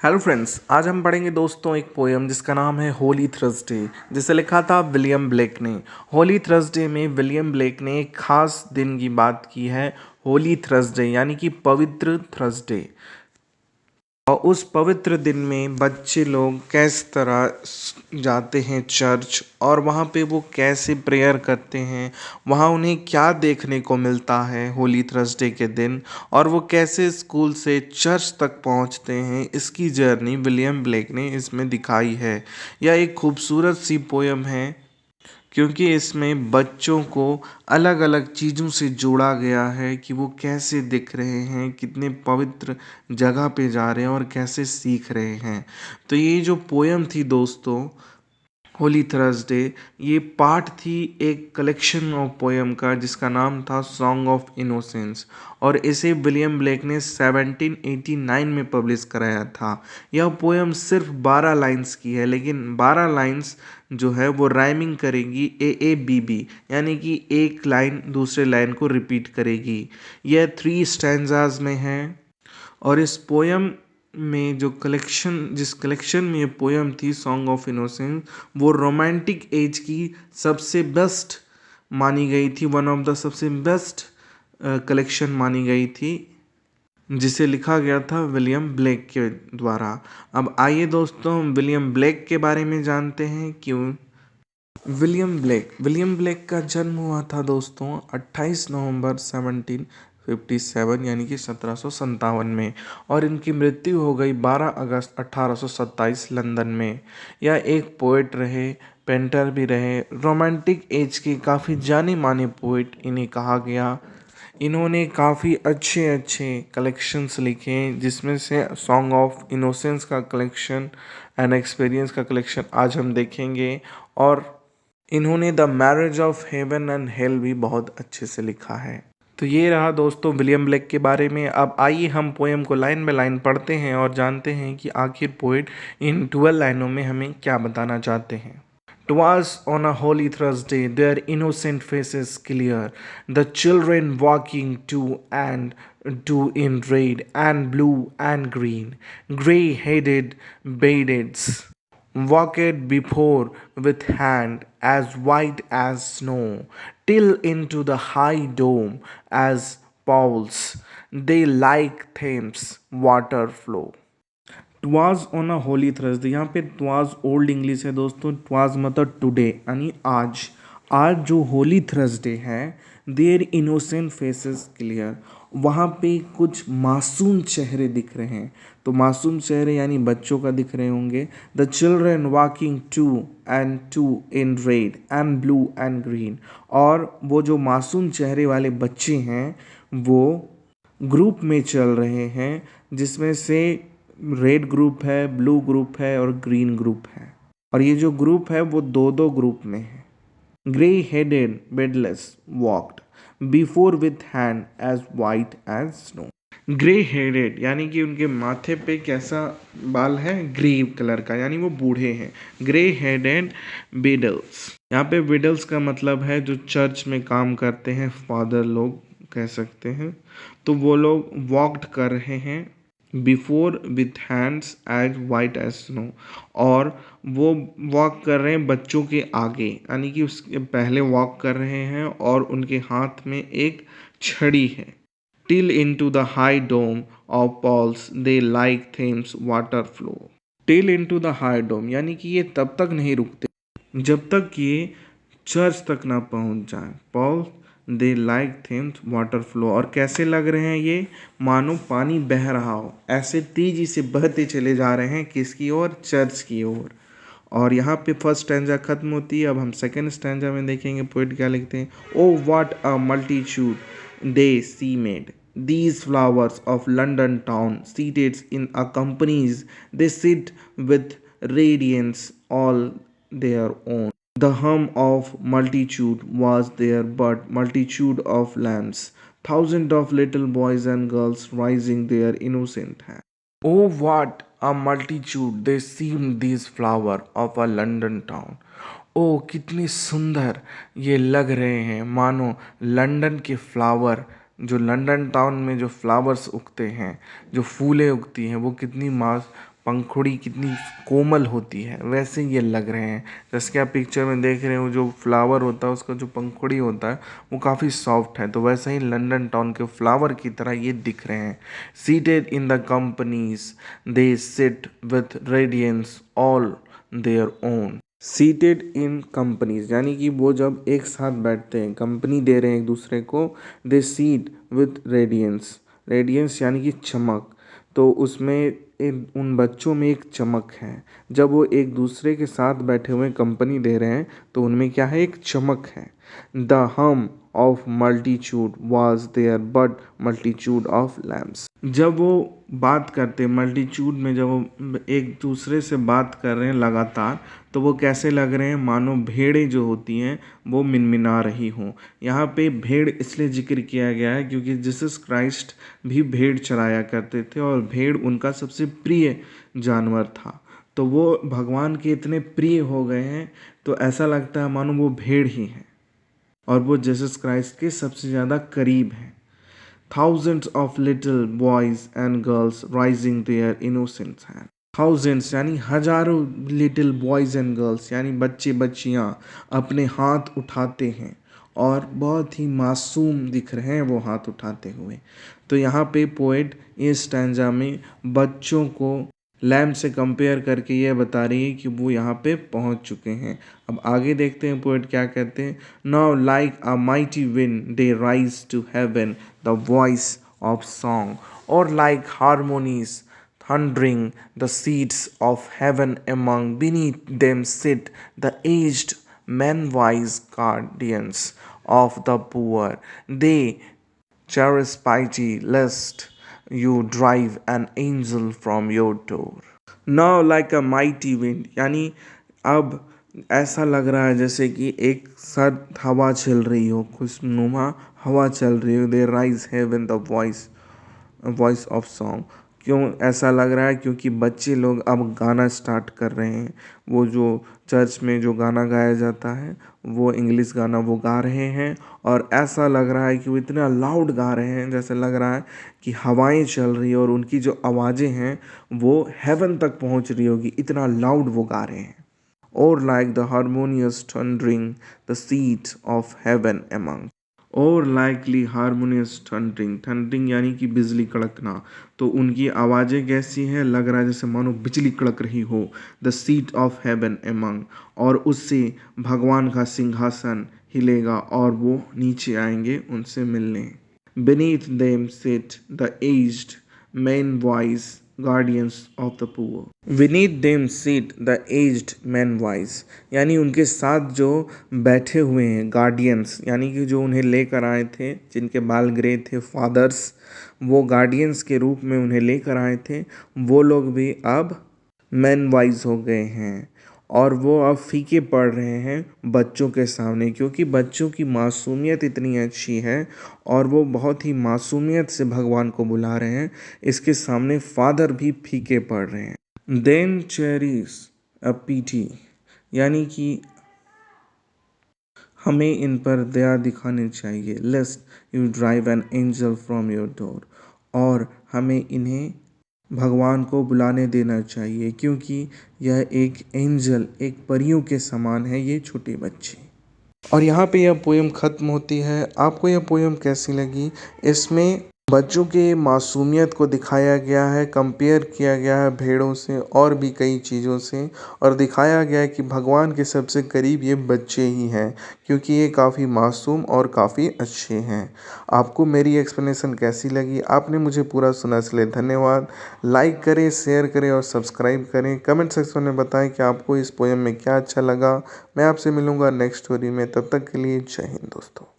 Hello friends, आज हम पढ़ेंगे दोस्तों एक पोएम जिसका नाम है होली थर्सडे, जिसे लिखा था विलियम ब्लेक ने। होली थर्सडे में विलियम ब्लेक ने एक खास दिन की बात की है, होली थर्सडे यानी कि पवित्र थर्सडे। और उस पवित्र दिन में बच्चे लोग किस तरह जाते हैं चर्च और वहाँ पे वो कैसे प्रेयर करते हैं, वहाँ उन्हें क्या देखने को मिलता है होली थर्सडे के दिन, और वो कैसे स्कूल से चर्च तक पहुँचते हैं, इसकी जर्नी विलियम ब्लेक ने इसमें दिखाई है। यह एक खूबसूरत सी पोयम है क्योंकि इसमें बच्चों को अलग अलग चीज़ों से जोड़ा गया है कि वो कैसे दिख रहे हैं, कितने पवित्र जगह पे जा रहे हैं और कैसे सीख रहे हैं। तो ये जो पोयम थी दोस्तों, होली थर्सडे, ये पार्ट थी एक कलेक्शन ऑफ पोयम का जिसका नाम था सॉन्ग ऑफ इनोसेंस, और इसे विलियम ब्लेक ने 1789 में पब्लिश कराया था। यह पोयम सिर्फ 12 लाइंस की है, लेकिन 12 लाइंस जो है वो राइमिंग करेगी ए बी बी, यानी कि एक लाइन दूसरे लाइन को रिपीट करेगी। यह 3 स्टैंजाज में है। और इस पोयम में जिस कलेक्शन में ये पोयम थी सॉन्ग ऑफ इनोसेंस, वो रोमांटिक एज की सबसे बेस्ट मानी गई थी, वन ऑफ द सबसे बेस्ट कलेक्शन मानी गई थी, जिसे लिखा गया था विलियम ब्लेक के द्वारा। अब आइए दोस्तों विलियम ब्लेक के बारे में जानते हैं। क्यों विलियम ब्लेक का जन्म हुआ था दोस्तों 28 नवंबर 1757 यानी कि 1757 में, और इनकी मृत्यु हो गई 12 अगस्त 1827 लंदन में। यह एक पोएट रहे, पेंटर भी रहे, रोमांटिक एज के काफ़ी जाने माने पोएट इन्हें कहा गया। इन्होंने काफ़ी अच्छे अच्छे कलेक्शंस लिखे, जिसमें से सॉन्ग ऑफ इनोसेंस का कलेक्शन एंड एक्सपीरियंस का कलेक्शन आज हम देखेंगे। और इन्होंने the marriage of heaven and hell भी बहुत अच्छे से लिखा है। तो ये रहा दोस्तों विलियम ब्लेक के बारे में। अब आइए हम पोएम को लाइन बाय लाइन पढ़ते हैं और जानते हैं कि आखिर पोएट इन 12 लाइनों में हमें क्या बताना चाहते हैं। "'Twas on a holy Thursday, their innocent faces clear, the children walking two and two in red and blue and green, grey-headed maidens walked before with hand as white as snow, till into the high dome as pools, they like Thames water flow." ट्वाज on a Holi Thursday, यहाँ पे ट्वाज old English है दोस्तों। ट्वाज मतलब today यानी आज। आज जो Holi Thursday है, देयर इनोसेंट फेसेस क्लियर, वहाँ पे कुछ मासूम चेहरे दिख रहे हैं। तो मासूम चेहरे यानी बच्चों का दिख रहे होंगे। The children walking two and two in red and blue and green, और वो जो मासूम चेहरे वाले बच्चे हैं वो ग्रुप में चल रहे हैं, जिसमें से रेड ग्रुप है, ब्लू ग्रुप है और ग्रीन ग्रुप है। और ये जो ग्रुप है वो दो दो ग्रुप में है। Grey headed beadles walked before with hand as white as snow. Grey headed यानी कि उनके माथे पे कैसा बाल है, ग्रे कलर का, यानी वो बूढ़े हैं। ग्रे हेडेड विडल्स, यहाँ पे विडल्स का मतलब है जो चर्च में काम करते हैं, फादर लोग कह सकते हैं। तो वो लोग वॉक्ड कर रहे हैं before with hands as white as snow, और वो वॉक कर रहे हैं बच्चों के आगे, यानी कि उसके पहले वॉक कर रहे हैं और उनके हाथ में एक छड़ी है। Till into the high dome of Paul's they like Thames water flow. Till into the high dome यानी कि ये तब तक नहीं रुकते जब तक ये चर्च तक ना पहुंच जाए। पॉल दे लाइक थेम्स वाटर फ्लो, और कैसे लग रहे हैं ये, मानो पानी बह रहा हो, ऐसे तेजी से बहते चले जा रहे हैं किसकी ओर, चर्च की ओर। और यहाँ पे फर्स्ट स्टैंजा खत्म होती है। अब हम सेकंड स्टैंजा में देखेंगे पोएट क्या लिखते हैं। Oh what a multitude they C made, these flowers of London town, seated in a companies, they sit with radiance all their own. The hum of multitude was there, but multitude of lamps, thousands of little boys and girls rising their innocent hands. Oh, what a multitude they seemed, these flower of a London town. ओ कितनी सुंदर ये लग रहे हैं, मानो London के flower जो London town में जो फ्लावर्स उगते हैं, जो फूलें उगती हैं, वो कितनी पंखुड़ी कितनी कोमल होती है, वैसे ये लग रहे हैं। जैसे कि आप पिक्चर में देख रहे हो, जो फ्लावर होता है उसका जो पंखुड़ी होता है वो काफ़ी सॉफ्ट है, तो वैसे ही लंदन टाउन के फ्लावर की तरह ये दिख रहे हैं। Seated in the companies they sit with radiance all their own. Seated in companies यानी कि वो जब एक साथ बैठते हैं, कंपनी दे रहे हैं एक दूसरे को, दे सीट विथ रेडियंस। रेडियंस यानी कि चमक, तो उसमें उन बच्चों में एक चमक है। जब वो एक दूसरे के साथ बैठे हुए कंपनी दे रहे हैं तो उनमें क्या है, एक चमक है। The hum of multitude was there but multitude of lamps. जब वो बात करते मल्टीट्यूड में, जब वो एक दूसरे से बात कर रहे हैं लगातार, तो वो कैसे लग रहे हैं, मानो भेड़ें जो होती हैं वो मिनमिना रही हों। यहाँ पे भेड़ इसलिए जिक्र किया गया है क्योंकि जीसस क्राइस्ट भी भेड़ चराया करते थे और भेड़ उनका सबसे प्रिय जानवर था। तो वो भगवान के इतने प्रिय हो गए हैं, तो ऐसा लगता है मानो वो भेड़ ही हैं और वो जीसस क्राइस्ट के सबसे ज़्यादा करीब हैं। Thousands of little boys and girls raising their innocent hand. Thousands यानी हजारों लिटिल बॉयज़ एंड गर्ल्स यानी बच्चे बच्चियाँ अपने हाथ उठाते हैं और बहुत ही मासूम दिख रहे हैं वो हाथ उठाते हुए। तो यहाँ पे पोएट इस स्टैंजा में बच्चों को लैम्प से कंपेयर करके यह बता रही है कि वो यहाँ पे पहुँच चुके हैं। अब आगे देखते हैं पोएट क्या कहते हैं। Now like a mighty wind they raise to heaven the voice of song, और like harmonies thundering the seats of heaven among, beneath them sit the aged men wise guardians of the poor. They cherish piety lest you drive an angel from your door. Now like a mighty wind यानी अब ऐसा लग रहा है जैसे कि एक सर्द हवा चल रही हो, खुशनुमा हवा चल रही हो। They rise haven the voice of song. क्यों ऐसा लग रहा है, क्योंकि बच्चे लोग अब गाना स्टार्ट कर रहे हैं। वो जो चर्च में जो गाना गाया जाता है वो इंग्लिश गाना वो गा रहे हैं और ऐसा लग रहा है कि वो इतना लाउड गा रहे हैं, जैसे लग रहा है कि हवाएं चल रही है और उनकी जो आवाज़ें हैं वो हेवन तक पहुंच रही होगी, इतना लाउड वो गा रहे हैं। और like the harmonious thundering the seat of haven among, और लाइकली हारमोनियस थंडरिंग, थंडरिंग यानी कि बिजली कड़कना, तो उनकी आवाज़ें कैसी हैं, लग रहा है जैसे मानो बिजली कड़क रही हो। The seat of haven among, और उससे भगवान का सिंहासन हिलेगा और वो नीचे आएंगे उनसे मिलने। Beneath them sit the aged men wise guardians of the poor. Beneath them sit the aged men wise, यानी उनके साथ जो बैठे हुए हैं गार्डियंस, यानी कि जो उन्हें लेकर आए थे, जिनके बाल ग्रे थे, फादर्स, वो गार्डियंस के रूप में उन्हें लेकर आए थे, वो लोग भी अब मैन वाइज हो गए हैं और वो अब फीके पड़ रहे हैं बच्चों के सामने, क्योंकि बच्चों की मासूमियत इतनी अच्छी है और वो बहुत ही मासूमियत से भगवान को बुला रहे हैं। इसके सामने फादर भी फीके पड़ रहे हैं। देन चेरिस अ पीटी, यानी कि हमें इन पर दया दिखानी चाहिए। लेस्ट you drive an angel from your door, और हमें इन्हें भगवान को बुलाने देना चाहिए क्योंकि यह एक एंजल, एक परियों के समान है ये छोटे बच्चे। और यहाँ पे यह पोएम ख़त्म होती है। आपको यह पोएम कैसी लगी? इसमें बच्चों के मासूमियत को दिखाया गया है, कंपेयर किया गया है भेड़ों से और भी कई चीज़ों से, और दिखाया गया है कि भगवान के सबसे करीब ये बच्चे ही हैं क्योंकि ये काफ़ी मासूम और काफ़ी अच्छे हैं। आपको मेरी एक्सप्लेनेशन कैसी लगी? आपने मुझे पूरा सुना, इसलिए धन्यवाद। लाइक करें, शेयर करें और सब्सक्राइब करें। कमेंट सेक्शन में बताएं कि आपको इस पोएम में क्या अच्छा लगा। मैं आपसे मिलूँगा नेक्स्ट स्टोरी में, तब तक के लिए जय हिंद दोस्तों।